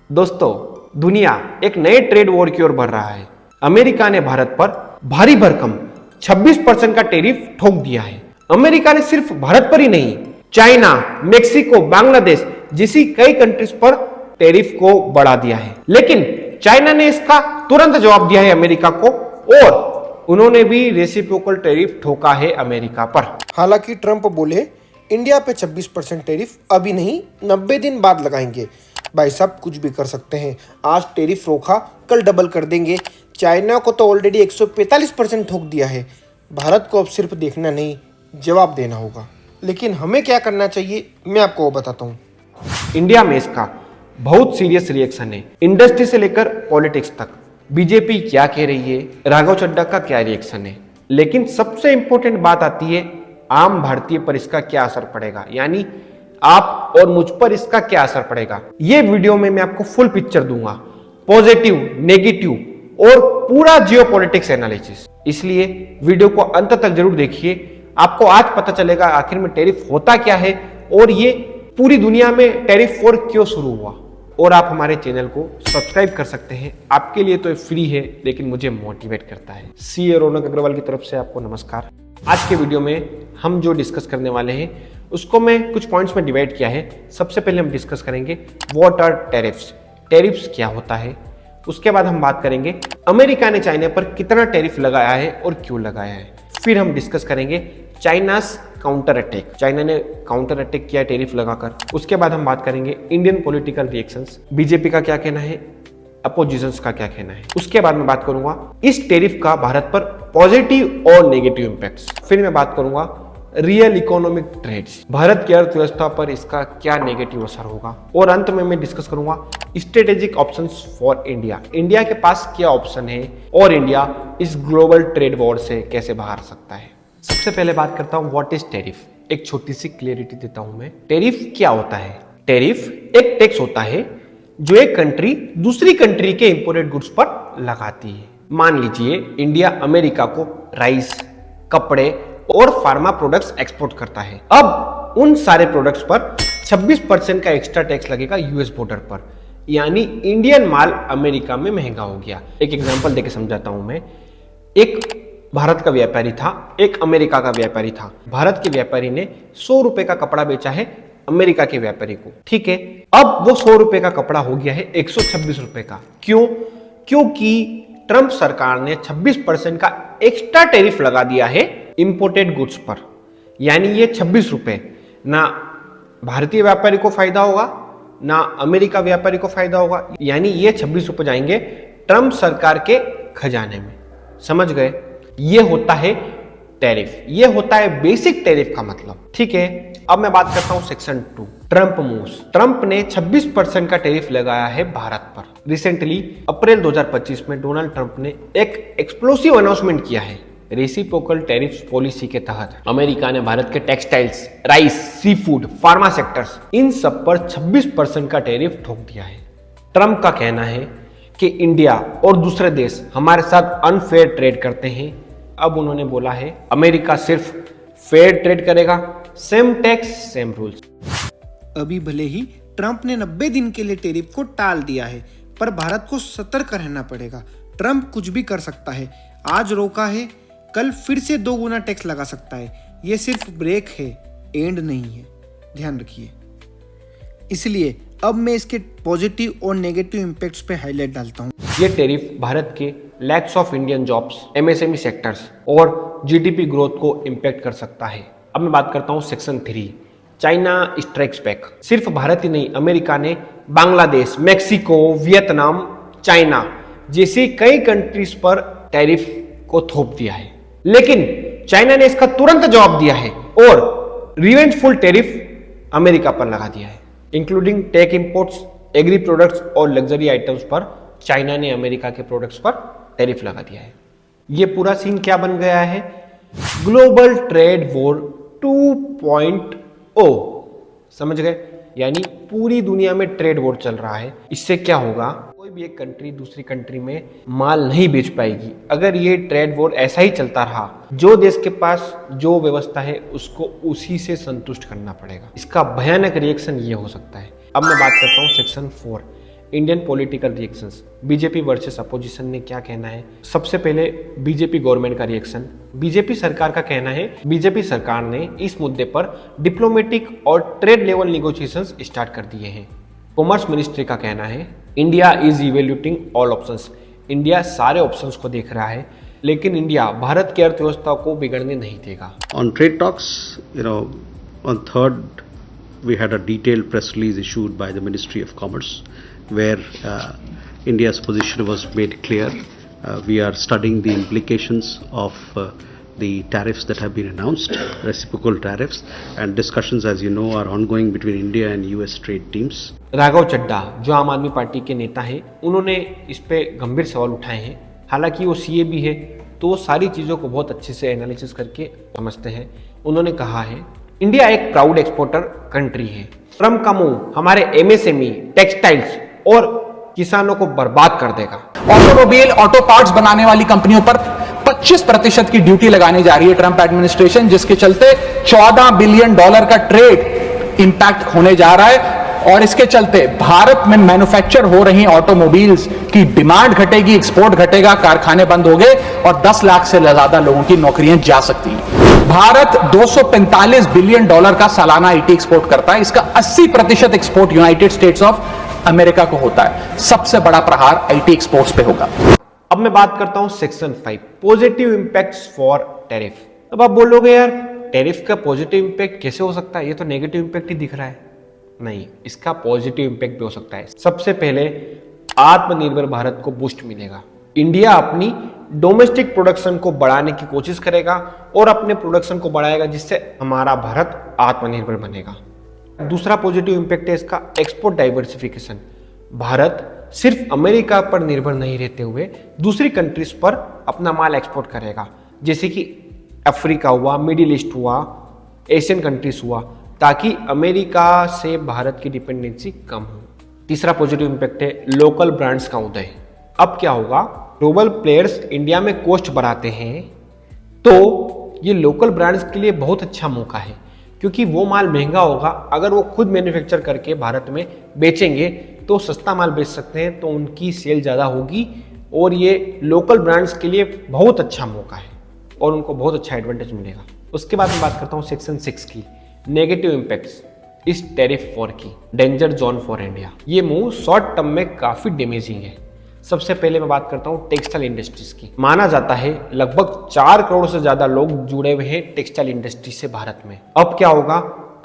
दोस्तों, दुनिया एक नए ट्रेड वॉर की ओर बढ़ रहा है। अमेरिका ने भारत पर भारी भरकम 26% का टैरिफ ठोक दिया है। अमेरिका ने सिर्फ भारत पर ही नहीं, चाइना, मेक्सिको, बांग्लादेश जैसी कई कंट्रीज पर टैरिफ को बढ़ा दिया है। लेकिन चाइना ने इसका तुरंत जवाब दिया है अमेरिका को, और उन्होंने भी रेसिप्रोकल टैरिफ ठोका है अमेरिका पर। हालांकि ट्रंप बोले इंडिया पे 26% टैरिफ अभी नहीं 90 दिन बाद लगाएंगे। भाई साहब कुछ भी कर सकते हैं। आज टैरिफ रोका, कल डबल कर देंगे। चाइना को तो ऑलरेडी 145% ठोक दिया है। भारत को अब सिर्फ देखना नहीं, जवाब देना होगा। लेकिन हमें क्या करना चाहिए, मैं आपको वो बताता हूँ। इंडिया में इसका बहुत सीरियस रिएक्शन है, इंडस्ट्री से लेकर पॉलिटिक्स तक। बीजेपी क्या कह रही है, राघव चड्ढा का क्या रिएक्शन है, लेकिन सबसे इंपॉर्टेंट बात आती है आम भारतीय पर इसका क्या असर पड़ेगा, यानी आप और मुझ पर इसका क्या असर पड़ेगा। ये वीडियो में मैं आपको फुल पिक्चर दूंगा, पॉजिटिव, नेगेटिव और पूरा जियोपॉलिटिक्स एनालिसिस। इसलिए वीडियो को अंत तक जरूर देखिए। आपको आज पता चलेगा आखिर में टैरिफ होता क्या है और ये पूरी दुनिया में टैरिफ वॉर क्यों शुरू हुआ। और आप हमारे चैनल को सब्सक्राइब कर सकते हैं। आपके लिए तो फ्री है, लेकिन मुझे मोटिवेट करता है। सीए रौनक अग्रवाल की तरफ से आपको नमस्कार। आज के वीडियो में हम जो डिस्कस करने वाले हैं उसको मैं कुछ पॉइंट्स में डिवाइड किया है। सबसे पहले हम डिस्कस करेंगे व्हाट आर टैरिफ्स, टैरिफ्स क्या होता है। उसके बाद हम बात करेंगे अमेरिका ने चाइना पर कितना टैरिफ लगाया है और क्यों लगाया है। फिर हम डिस्कस करेंगे चाइनास काउंटर अटैक, चाइना ने काउंटर अटैक किया टैरिफ लगाकर। उसके बाद हम बात करेंगे इंडियन पॉलिटिकल रिएक्शंस, बीजेपी का क्या कहना है, अपोजिशंस का क्या कहना है। उसके बाद मैं बात करूंगा इस टैरिफ का भारत पर पॉजिटिव और नेगेटिव इंपैक्ट्स। फिर मैं बात करूंगा रियल इकोनॉमिक ट्रेड्स, भारत की अर्थव्यवस्था पर इसका क्या नेगेटिव असर होगा। और अंत में मैं डिस्कस करूंगा strategic options for India, India के पास क्या ऑप्शन है और इंडिया इस ग्लोबल ट्रेड वॉर से कैसे बाहर सकता है। सबसे पहले बात करता हूं व्हाट इज टैरिफ। एक छोटी सी क्लियरिटी देता हूं मैं। टैरिफ क्या होता है? टैरिफ एक टैक्स होता है जो एक कंट्री दूसरी कंट्री के इंपोर्टेड गुड्स पर लगाती है। मान लीजिए इंडिया अमेरिका को राइस, कपड़े और फार्मा प्रोडक्ट्स एक्सपोर्ट करता है। अब उन सारे प्रोडक्ट्स पर 26% का एक्स्ट्रा टैक्स लगेगा यूएस बॉर्डर पर, यानी इंडियन माल अमेरिका में महंगा हो गया। एक एग्जांपल देके समझाता हूं मैं। एक भारत का व्यापारी था, एक अमेरिका का व्यापारी था। भारत के व्यापारी ने 100 रुपए का कपड़ा बेचा है अमेरिका के व्यापारी को, ठीक है। अब वो 100 रुपए का कपड़ा हो गया है 126 रुपए का। क्यों? क्योंकि ट्रंप सरकार ने 26% का एक्स्ट्रा टैरिफ लगा दिया है इंपोर्टेड गुड्स पर, यानी ये 26 रुपए ना भारतीय व्यापारी को फायदा होगा ना अमेरिका व्यापारी को फायदा होगा, यानी ये 26 रुपए जाएंगे ट्रंप सरकार के खजाने में। समझ गए? ये होता है टैरिफ, ये होता है बेसिक टैरिफ का मतलब, ठीक है। अब मैं बात करता हूं सेक्शन 2, ट्रंप मूव्स। ट्रंप ने 26% का टैरिफ लगाया है भारत पर। रिसेंटली अप्रैल 2025 में डोनाल्ड ट्रंप ने एक एक्सप्लोसिव अनाउंसमेंट किया है। रेसिप्रोकल टैरिफ पॉलिसी के तहत अमेरिका ने भारत के textiles, rice, sea food, pharma sectors, इन सब पर 26% का टैरिफ ठोक दिया है। ट्रंप का कहना है कि इंडिया और दूसरे देश हमारे साथ अनफेयर ट्रेड करते हैं। अब उन्होंने बोला है अमेरिका सिर्फ फेयर ट्रेड करेगा, सेम टैक्स सेम रूल्स। अभी भले ही ट्रंप ने 90 दिन के लिए टैरिफ को टाल दिया है, पर भारत को सतर्क रहना पड़ेगा। ट्रंप कुछ भी कर सकता है। आज रोका है, कल फिर से 2 गुना टैक्स लगा सकता है। ये सिर्फ ब्रेक है, एंड नहीं है, ध्यान रखिए। इसलिए अब मैं इसके पॉजिटिव और नेगेटिव इंपैक्ट्स पे हाईलाइट डालता हूँ। ये टैरिफ भारत के lakhs of Indian jobs, MSME sectors और जीडीपी ग्रोथ को इम्पैक्ट कर सकता है। अब मैं बात करता हूँ सेक्शन 3, चाइना स्ट्राइक्स बैक। सिर्फ भारत ही नहीं, अमेरिका ने बांग्लादेश, मेक्सिको, वियतनाम, चाइना जैसी कई कंट्रीज पर टैरिफ को थोप दिया है। लेकिन चाइना ने इसका तुरंत जवाब दिया है और रिवेंजफुल टैरिफ अमेरिका पर लगा दिया है, including tech imports, agri products और लग्जरी आइटम्स पर चाइना ने अमेरिका के प्रोडक्ट्स पर टैरिफ लगा दिया है। ये पूरा सीन क्या बन गया है? Global trade war 2.0। समझ गए? यानी पूरी दुनिया में ट्रेड वॉर चल रहा है। इससे क्या होगा? कोई भी एक कंट्री दूसरी कंट्री में माल नहीं बेच पाएगी। अगर ये ट्रेड वॉर ऐसा ही चलता रहा, जो देश के पास जो व्यवस्था है उसको उसी से संतुष्ट करना पड़ेगा। इसका भयानक रिएक्शन ये हो सकता है। अब मैं बात करता हूँ section 4, Indian political reactions, BJP versus opposition ने क्या कहना है। सबसे पहले बीजेपी गवर्नमेंट का रिएक्शन। बीजेपी सरकार का कहना है बीजेपी सरकार ने इस मुद्दे पर डिप्लोमेटिक और ट्रेड लेवल निगोशिएशंस स्टार्ट कर दिए हैं। कॉमर्स मिनिस्ट्री का कहना है India is evaluating all options. India सारे ऑप्शंस को देख रहा है, लेकिन इंडिया भारत की अर्थव्यवस्था को बिगड़ने नहीं देगा। On trade talks, on 3rd, we had a detailed press release issued by the Ministry of Commerce, where India's position was made clear. We are studying the implications of the tariffs that have been announced, reciprocal tariffs, and discussions, as you know, are ongoing between India and US trade teams. Raghav Chadha जो आम आदमी party के नेता हैं, उन्होंने इस पे गंभीर सवाल उठाए हैं। हालांकि वो सीए भी है, तो वो सारी चीज़ों को बहुत अच्छे से एनालिसिस करके समझते हैं। उन्होंने कहा है इंडिया एक प्राउड एक्सपोर्टर कंट्री है। ट्रम्प का मुंह हमारे एमएसएमई, टेक्सटाइल्स और किसानों को बर्बाद कर देगा। ऑटोमोबाइल, ऑटो पार्ट्स बनाने वाली कंपनियों पर 25% की ड्यूटी लगाने जा रही है ट्रंप एडमिनिस्ट्रेशन, जिसके चलते $14 बिलियन का ट्रेड इंपैक्ट होने जा रहा है। और इसके चलते भारत में मैन्युफैक्चर हो रही ऑटोमोबाइल्स की डिमांड घटेगी, एक्सपोर्ट घटेगा, कारखाने बंद हो गए और 10 लाख से ज्यादा लोगों की नौकरियां जा सकती हैं। भारत $245 बिलियन का सालाना आईटी एक्सपोर्ट करता है। इसका 80% export United states of America को होता है। सबसे बड़ा प्रहार आईटी एक्सपोर्ट्स पे होगा। अब मैं बात करता हूं section 5, positive impacts for tariff. अब आप बोलोगे यार टैरिफ का पॉजिटिव इंपैक्ट कैसे हो सकता है, ये तो नेगेटिव इंपैक्ट ही दिख रहा है। नहीं, इसका पॉजिटिव इंपैक्ट भी हो सकता है। सबसे पहले आत्मनिर्भर भारत को बूस्ट मिलेगा। इंडिया अपनी डोमेस्टिक प्रोडक्शन को बढ़ाने की कोशिश करेगा और अपने प्रोडक्शन को बढ़ाएगा, जिससे हमारा भारत आत्मनिर्भर बनेगा। दूसरा पॉजिटिव इंपैक्ट है इसका एक्सपोर्ट डाइवर्सिफिकेशन। भारत सिर्फ अमेरिका पर निर्भर नहीं रहते हुए दूसरी कंट्रीज पर अपना माल एक्सपोर्ट करेगा, जैसे कि अफ्रीका हुआ, मिडिल ईस्ट हुआ, एशियन कंट्रीज हुआ, ताकि अमेरिका से भारत की डिपेंडेंसी कम हो। तीसरा पॉजिटिव इंपैक्ट है लोकल ब्रांड्स का उदय। अब क्या होगा, ग्लोबल प्लेयर्स इंडिया में कॉस्ट बढ़ाते हैं, तो ये लोकल ब्रांड्स के लिए बहुत अच्छा मौका है, क्योंकि वो माल महंगा होगा। अगर वो खुद मैन्युफैक्चर करके भारत में बेचेंगे तो सस्ता माल बेच सकते हैं, तो उनकी सेल ज़्यादा होगी और ये लोकल ब्रांड्स के लिए बहुत अच्छा मौका है और उनको बहुत अच्छा एडवांटेज मिलेगा। उसके बाद मैं बात करता हूँ सेक्शन 6 की, नेगेटिव इंपैक्ट्स इस टैरिफ वॉर की, डेंजर जोन फॉर इंडिया। ये मूव शॉर्ट टर्म में काफ़ी डैमेजिंग है। सबसे पहले मैं बात करता हूँ टेक्सटाइल इंडस्ट्रीज की। माना जाता है लगभग 4 करोड़ से ज़्यादा लोग जुड़े हुए हैं टेक्सटाइल इंडस्ट्री से भारत में। अब क्या होगा,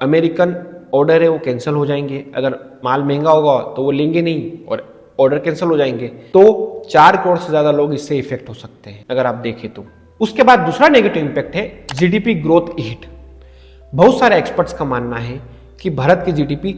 अमेरिकन ऑर्डर है वो कैंसिल हो जाएंगे। अगर माल महंगा होगा तो वो लेंगे नहीं और ऑर्डर कैंसिल हो जाएंगे, तो 4 करोड़ से ज़्यादा लोग इससे इफेक्ट हो सकते हैं अगर आप देखें तो। उसके बाद दूसरा नेगेटिव इंपैक्ट है जीडीपी ग्रोथ हिट। बहुत सारे एक्सपर्ट्स का मानना है कि भारत की जीडीपी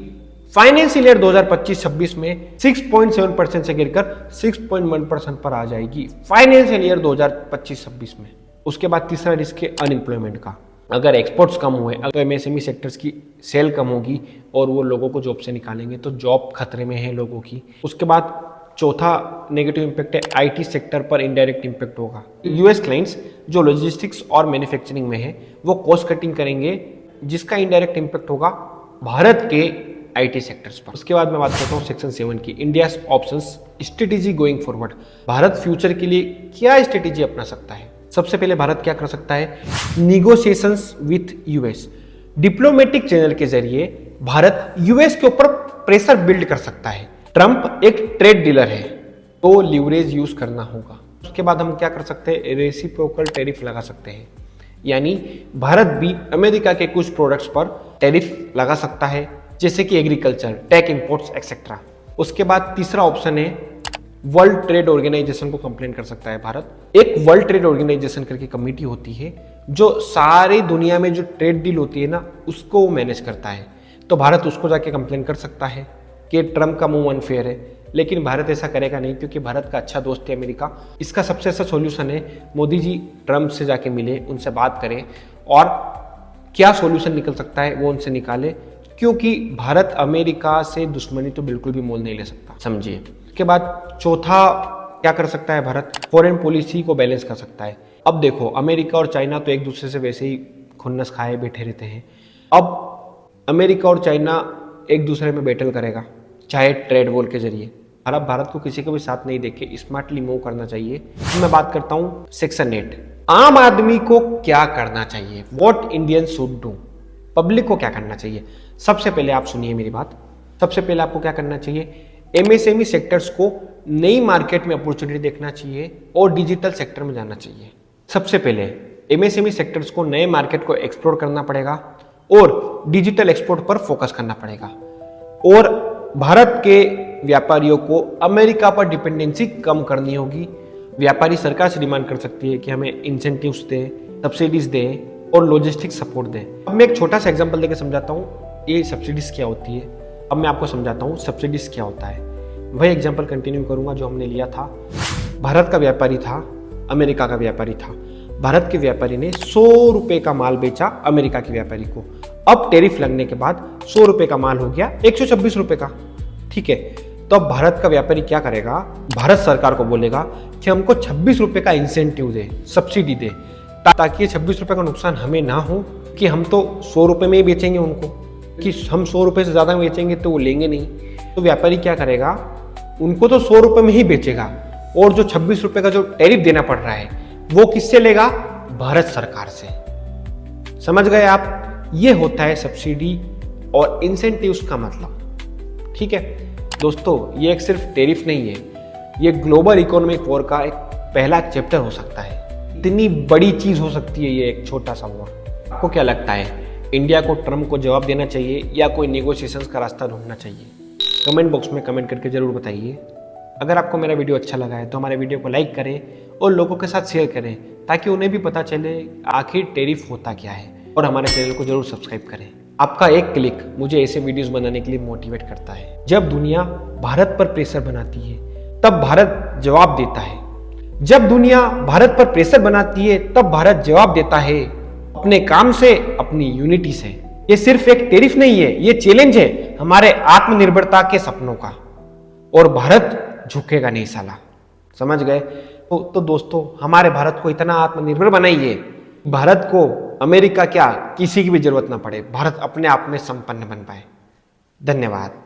फाइनेंशियल ईयर 2025-26 में 6.7% से गिरकर 6.1% पर आ जाएगी फाइनेंशियल ईयर 2025-26 में। उसके बाद तीसरा रिस्क है अनएम्प्लॉयमेंट का। अगर एक्सपोर्ट्स कम हुए तो एमएसएमई सेक्टर्स की सेल कम होगी और वो लोगों को जॉब से निकालेंगे, तो जॉब खतरे में है लोगों की। उसके बाद चौथा नेगेटिव इंपैक्ट है आईटी सेक्टर पर इनडायरेक्ट इंपैक्ट होगा। यूएस क्लाइंट्स जो लॉजिस्टिक्स और मैन्युफैक्चरिंग में है वो कॉस्ट कटिंग करेंगे, जिसका इनडायरेक्ट इंपैक्ट होगा भारत के आईटी सेक्टर्स पर। उसके बाद मैं बात करता हूँ सेक्शन 7 की, India's options strategy going forward. Bharat future के लिए क्या स्ट्रेटेजी अपना सकता है। सबसे पहले भारत क्या कर सकता है, negotiations with US. Diplomatic channel के जरिए भारत यूएस के ऊपर प्रेशर बिल्ड कर सकता है। ट्रंप एक ट्रेड डीलर है, तो लीवरेज यूज करना होगा। उसके बाद हम क्या कर सकते हैं, रेसिप्रोकल टैरिफ लगा सकते हैं, यानी भारत भी अमेरिका के कुछ प्रोडक्ट्स पर टैरिफ लगा सकता है, जैसे कि एग्रीकल्चर, टेक इंपोर्ट्स एक्सेट्रा। उसके बाद तीसरा ऑप्शन है वर्ल्ड ट्रेड ऑर्गेनाइजेशन को कंप्लेन कर सकता है भारत। एक वर्ल्ड ट्रेड ऑर्गेनाइजेशन करके कमेटी होती है जो सारी दुनिया में जो ट्रेड डील होती है ना, उसको वो मैनेज करता है, तो भारत उसको जाके कंप्लेन कर सकता है कि ट्रम्प का मूव अनफेयर है। लेकिन भारत ऐसा करेगा नहीं, क्योंकि भारत का अच्छा दोस्त है अमेरिका। इसका सबसे अच्छा सॉल्यूशन है मोदी जी ट्रम्प से जाके मिले, उनसे बात करें और क्या सॉल्यूशन निकल सकता है वो उनसे निकाले, क्योंकि भारत अमेरिका से दुश्मनी तो बिल्कुल भी मोल नहीं ले सकता, समझिए। उसके बाद चौथा क्या कर सकता है भारत, फॉरेन पॉलिसी को बैलेंस कर सकता है। अब देखो अमेरिका और चाइना तो एक दूसरे से वैसे ही खुन्नस खाए बैठे रहते हैं। अब अमेरिका और चाइना एक दूसरे में बैटल करेगा, चाहे ट्रेड वॉर के जरिए, भारत को किसी को भी साथ नहीं देके स्मार्टली मूव करना चाहिए। मैं बात करता हूँ सेक्शन 8, आम आदमी को क्या करना चाहिए, what Indian should do, public को क्या करना चाहिए। सबसे पहले आप सुनिए मेरी बात, सबसे पहले आपको क्या करना चाहिए, एमएसएमई सेक्टर्स को नई मार्केट में अपॉर्चुनिटी देखना चाहिए और डिजिटल सेक्टर में जाना चाहिए। सबसे पहले एमएसएमई सेक्टर्स को नए मार्केट को एक्सप्लोर करना पड़ेगा और डिजिटल एक्सपोर्ट पर फोकस करना पड़ेगा और भारत के व्यापारियों को अमेरिका पर डिपेंडेंसी कम करनी होगी। व्यापारी सरकार से डिमांड कर सकती है कि हमें इंसेंटिव्स दें, सब्सिडीज दें और लॉजिस्टिक सपोर्ट दें। अब मैं एक छोटा सा एग्जांपल देकर समझाता हूँ ये सब्सिडीज क्या होती है। अब मैं आपको समझाता हूँ सब्सिडीज क्या होता है। वही एग्जांपल कंटिन्यू करूंगा जो हमने लिया था। भारत का व्यापारी था, अमेरिका का व्यापारी था। भारत के व्यापारी ने 100 रुपए का माल बेचा अमेरिका के व्यापारी को। अब टैरिफ लगने के बाद 100 रुपए का माल हो गया 126 रुपए का। ठीक है, तो अब भारत का व्यापारी क्या करेगा, भारत सरकार को बोलेगा कि हमको 26 रुपए का इंसेंटिव दे, सब्सिडी दे, ताकि ये 26 रुपए का नुकसान हमें ना हो कि हम तो 100 रुपए में ही बेचेंगे उनको, कि हम 100 रुपए से ज्यादा बेचेंगे तो वो लेंगे नहीं। तो व्यापारी क्या करेगा, उनको तो 100 रुपए में ही बेचेगा और जो 26 रुपए का जो टैरिफ देना पड़ रहा है वो किससे लेगा, भारत सरकार से। समझ गए आप, ये होता है सब्सिडी और इंसेंटिव्स का मतलब। ठीक है दोस्तों, ये एक सिर्फ टैरिफ नहीं है, ये ग्लोबल इकोनॉमिक वॉर का एक पहला चैप्टर हो सकता है। इतनी बड़ी चीज हो सकती है ये एक छोटा सा वॉर। आपको क्या लगता है, इंडिया को ट्रम्प को जवाब देना चाहिए या कोई नेगोशिएशंस का रास्ता ढूंढना चाहिए? कमेंट बॉक्स में कमेंट करके जरूर बताइए। अगर आपको मेरा वीडियो अच्छा लगा है तो हमारे वीडियो को लाइक करें और लोगों के साथ शेयर करें ताकि उन्हें भी पता चले आखिर टैरिफ होता क्या है, और हमारे चैनल को जरूर सब्सक्राइब करें। आपका एक क्लिक मुझे ऐसे वीडियोस बनाने के लिए मोटिवेट करता है। जब दुनिया भारत पर प्रेशर बनाती है तब भारत जवाब देता है। जब दुनिया भारत पर प्रेशर बनाती है तब भारत जवाब देता है अपने काम से, अपनी यूनिटी से। ये सिर्फ एक टैरिफ नहीं है, ये चैलेंज है हमारे आत्मनिर्भरता के सपनों का, और भारत झुकेगा नहीं साला। समझ गए? तो दोस्तों, हमारे भारत को इतना आत्मनिर्भर बनाइए, भारत को अमेरिका क्या किसी की भी जरूरत ना पड़े, भारत अपने आप में संपन्न बन पाए। धन्यवाद।